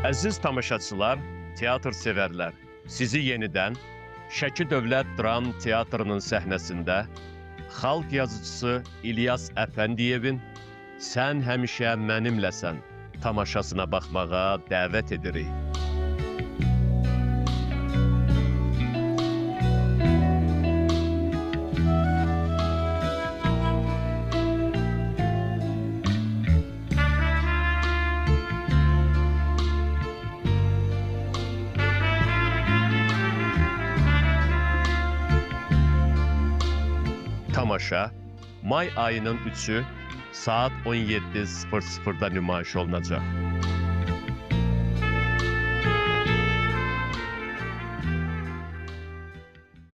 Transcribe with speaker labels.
Speaker 1: Əziz tamaşaçılar, teatr sevərlər, sizi yenidən Şəki Dövlət Dram Teatrının səhnəsində xalq yazıcısı İlyas Əfəndiyevin "Sən həmişə mənimləsən" tamaşasına baxmağa dəvət edirik. Tamaşa may ayının 3'ü saat 17:00'da nümayiş olunacaq.